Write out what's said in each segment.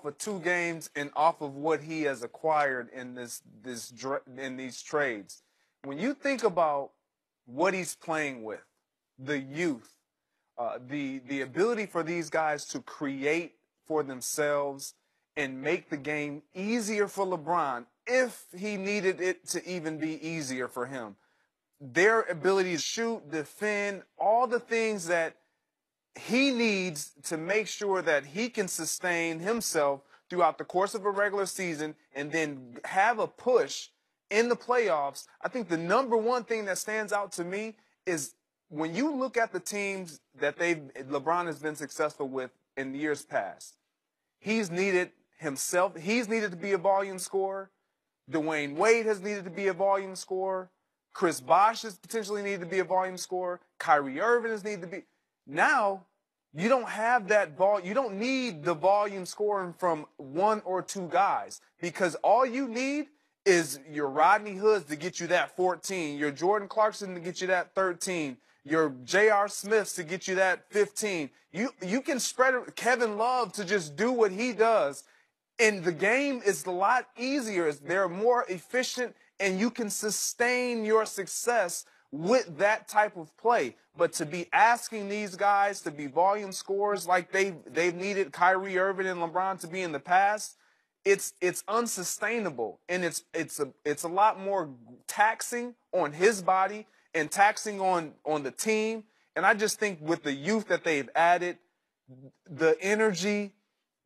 of 2 games and off of what he has acquired in in these trades. When you think about what he's playing with, the youth, the ability for these guys to create for themselves and make the game easier for LeBron, if he needed it to even be easier for him. Their ability to shoot, defend, all the things that he needs to make sure that he can sustain himself throughout the course of a regular season and then have a push in the playoffs. I think the number one thing that stands out to me is when you look at the teams that LeBron has been successful with in years past, he's needed himself. He's needed to be a volume scorer. Dwayne Wade has needed to be a volume scorer. Chris Bosh has potentially needed to be a volume scorer. Kyrie Irving has needed to be. Now, you don't have that you don't need the volume scoring from 1 or 2 guys, because all you need is your Rodney Hoods to get you that 14, your Jordan Clarkson to get you that 13, your J.R. Smiths to get you that 15. You can spread it, Kevin Love to just do what he does, and the game is a lot easier. They're more efficient, and you can sustain your success with that type of play. But to be asking these guys to be volume scorers like they've needed Kyrie Irving and LeBron to be in the past, it's unsustainable, and it's a lot more taxing on his body and taxing on the team. And I just think with the youth that they've added, the energy,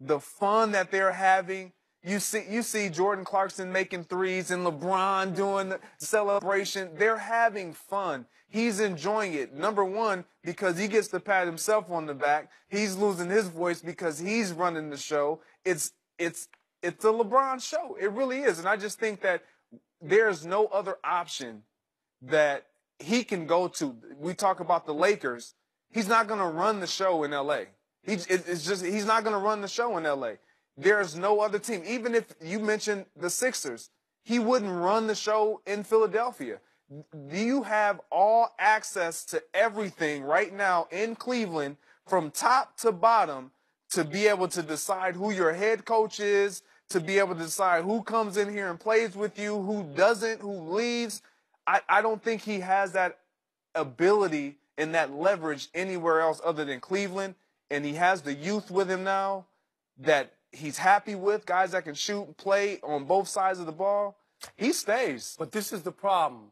the fun that they're having, you see Jordan Clarkson making threes and LeBron doing the celebration. They're having fun. He's enjoying it. Number one, because he gets to pat himself on the back. He's losing his voice because he's running the show. It's a LeBron show. It really is. And I just think that there's no other option that he can go to. We talk about the Lakers. He's not going to run the show in L.A. He's not going to run the show in L.A. There's no other team. Even if you mentioned the Sixers, he wouldn't run the show in Philadelphia. You have all access to everything right now in Cleveland from top to bottom to be able to decide who your head coach is, to be able to decide who comes in here and plays with you, who doesn't, who leaves. I don't think he has that ability and that leverage anywhere else other than Cleveland. And he has the youth with him now that he's happy with, guys that can shoot and play on both sides of the ball. He stays. But this is the problem.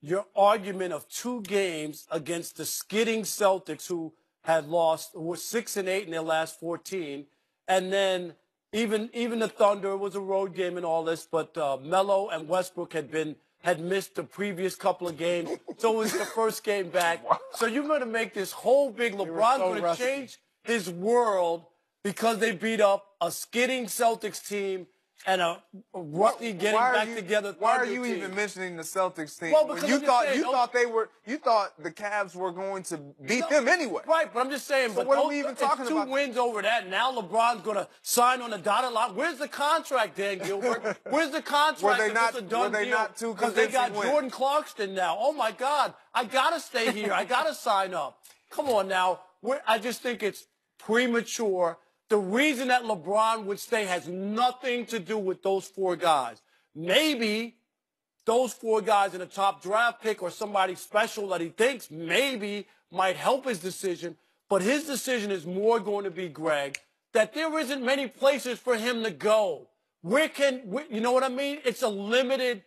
Your argument of 2 games against the skidding Celtics, who had lost, were 6 and 8 in their last 14, and then even the Thunder was a road game and all this, but Melo and Westbrook had missed the previous couple of games, so it was the first game back. So you're going to make this whole big LeBron's going to change his world because they beat up a skidding Celtics team and a roughly getting back together. Why are you even mentioning the Celtics team? Well, because you thought the Cavs were going to beat them anyway. Right, but I'm just saying. So but what are we even talking about? 2 wins over that. Now LeBron's going to sign on the dotted line. Where's the contract, Dan Gilbert? Where's the contract? Were they not too because they got wins? Jordan Clarkson now. Oh my God, I gotta stay here. I gotta sign up. Come on now. I just think it's premature. The reason that LeBron would stay has nothing to do with those 4 guys. Maybe those 4 guys in a top draft pick or somebody special that he thinks maybe might help his decision. But his decision is more going to be, Greg, that there isn't many places for him to go. You know what I mean? It's a limited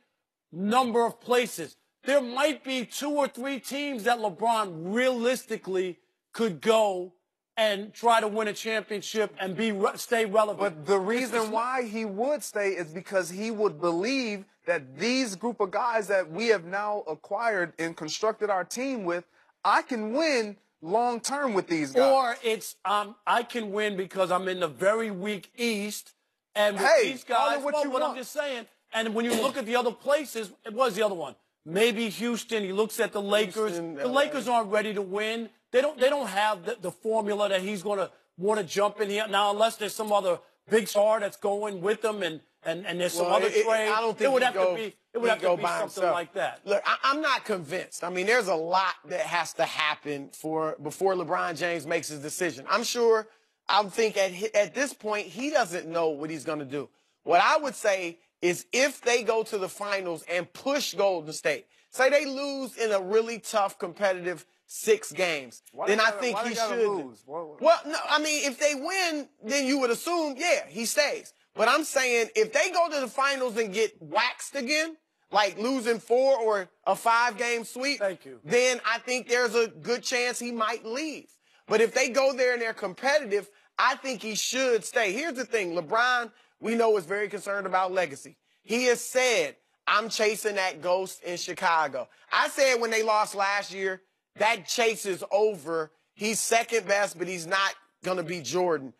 number of places. There might be 2 or 3 teams that LeBron realistically could go and try to win a championship and stay relevant. But the reason why he would stay is because he would believe that these group of guys that we have now acquired and constructed our team with, I can win long term with these guys. Or it's I can win because I'm in the very weak East, and with these guys. I'm just saying. And when you look at the other places, what was the other one? Maybe Houston. He looks at the Lakers. The Lakers aren't ready to win. They don't have the formula that he's going to want to jump in here now, unless there's some other big star that's going with them, and there's some other trade. I don't think it would have to be something himself. like that. Look, I'm not convinced. I mean, there's a lot that has to happen before LeBron James makes his decision. I'm sure I think at this point, he doesn't know what he's going to do. What I would say is if they go to the finals and push Golden State, say they lose in a really tough, competitive 6 games, then I think he should lose? Well, no, I mean, if they win, then you would assume, yeah, he stays. But I'm saying if they go to the finals and get waxed again, like losing 4 or a 5-game sweep, Thank you. then I think there's a good chance he might leave. But if they go there and they're competitive, I think he should stay. Here's the thing. LeBron, we know, is very concerned about legacy. He has said, I'm chasing that ghost in Chicago. I said when they lost last year, that chase is over. He's second best, but he's not going to be Jordan.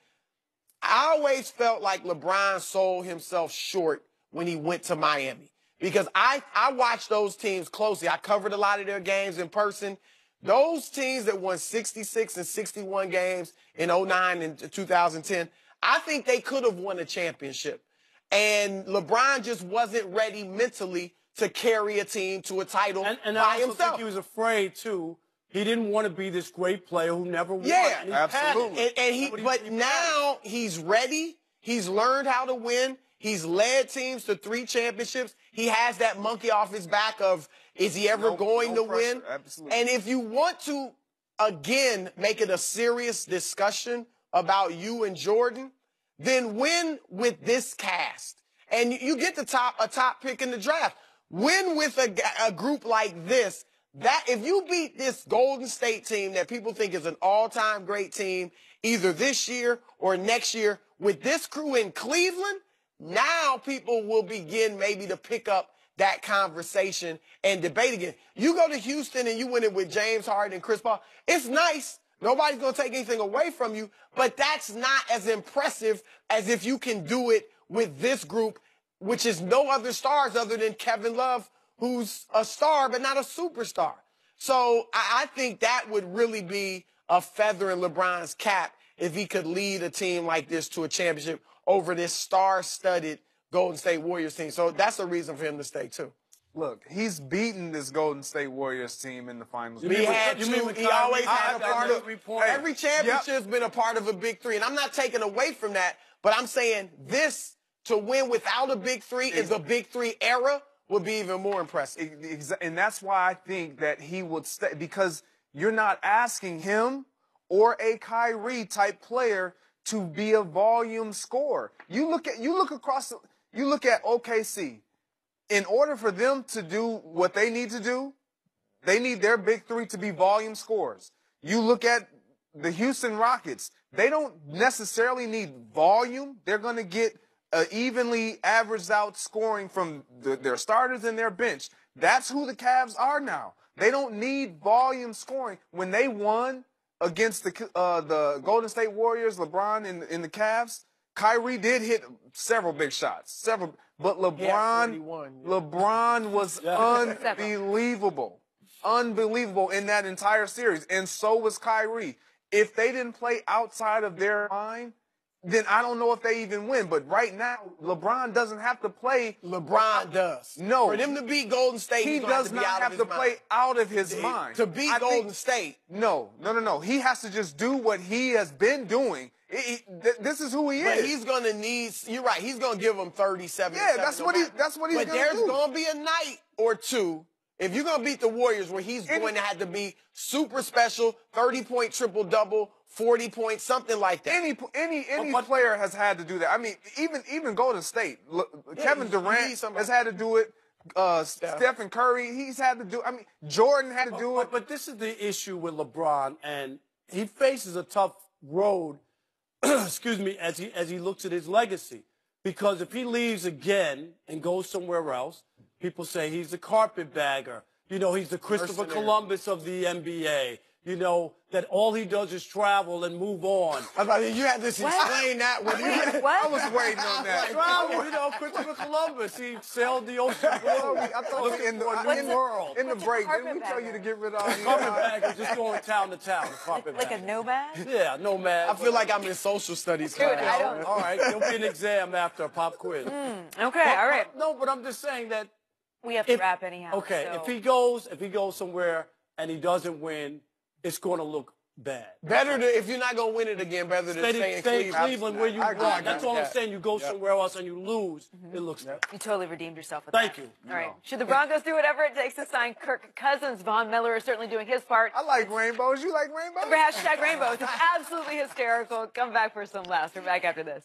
I always felt like LeBron sold himself short when he went to Miami because I watched those teams closely. I covered a lot of their games in person. Those teams that won 66 and 61 games in 09 and 2010, I think they could have won a championship. And LeBron just wasn't ready mentally to carry a team to a title and by I also himself. think he was afraid, too. He didn't want to be this great player who never won. Yeah, and he absolutely. panicked. But now he's ready. He's learned how to win. He's led teams to 3 championships. He has that monkey off his back of, is he ever going to pressure. win? Absolutely. And if you want to, again, make it a serious discussion about you and Jordan, then win with this cast. And you get a top pick in the draft. Win with a group like this. That if you beat this Golden State team that people think is an all-time great team, either this year or next year, with this crew in Cleveland, now people will begin maybe to pick up that conversation and debate again. You go to Houston and you win it with James Harden and Chris Paul. It's nice. Nobody's going to take anything away from you, but that's not as impressive as if you can do it with this group, which is no other stars other than Kevin Love, who's a star but not a superstar. So I think that would really be a feather in LeBron's cap if he could lead a team like this to a championship over this star-studded Golden State Warriors team. So that's a reason for him to stay, too. Look, he's beaten this Golden State Warriors team in the finals. He always had a part of every championship's been a part of a big 3. And I'm not taking away from that, but I'm saying this to win without a big 3 is a big 3 era would be even more impressive. And that's why I think that he would stay, because you're not asking him or a Kyrie type player to be a volume scorer. You look at OKC. In order for them to do what they need to do, they need their big 3 to be volume scorers. You look at the Houston Rockets. They don't necessarily need volume. They're going to get evenly averaged out scoring from their starters and their bench. That's who the Cavs are now. They don't need volume scoring. When they won against the Golden State Warriors, LeBron in the Cavs, Kyrie did hit several big shots, but LeBron was unbelievable in that entire series, and so was Kyrie. If they didn't play outside of their line, then I don't know if they even win. But right now, LeBron doesn't have to play. LeBron does. No. For them to beat Golden State, he does not have to play out of his mind. To beat Golden State. No. He has to just do what he has been doing. This is who he is. But he's going to need, you're right, he's going to give them 37. Yeah, that's what he's going to do. But there's going to be a night or two, if you're going to beat the Warriors, where he's going to have to be super special, 30-point triple-double, 40 points, something like that. Any player has had to do that. I mean, even Golden State. Kevin Durant has had to do it. Stephen Curry, he's had to do it. I mean, Jordan had to do it. But this is the issue with LeBron, and he faces a tough road, excuse me, as he looks at his legacy. Because if he leaves again and goes somewhere else, people say he's a carpetbagger. You know, he's the Christopher Columbus of the NBA. You know, that all he does is travel and move on. I mean, you had to explain that. When I was waiting on that. Travel, you know, Christopher Columbus. He sailed the ocean blue. I thought in the break, didn't we tell you to get rid of all these? Carpetbagger, just going town to town. Like a nomad? Yeah, nomad. I feel like I'm in social studies. Dude, I don't. All right, there'll be an exam after a pop quiz. Okay, all right. No, but I'm just saying that. We have to wrap anyhow. Okay, so. if he goes somewhere and he doesn't win, it's going to look bad. Better to, if you're not going to win it again, better to stay in Stay in Cleveland. Cleveland where you I agree. want. That's all I'm Yeah. saying. You go somewhere else and you lose. It looks bad. You totally redeemed yourself with Thank that. you. All right. Should the Broncos do whatever it takes to sign Kirk Cousins? Von Miller is certainly doing his part. I like rainbows. You like rainbows? Remember hashtag rainbows. It's absolutely hysterical. Come back for some laughs. We're back after this.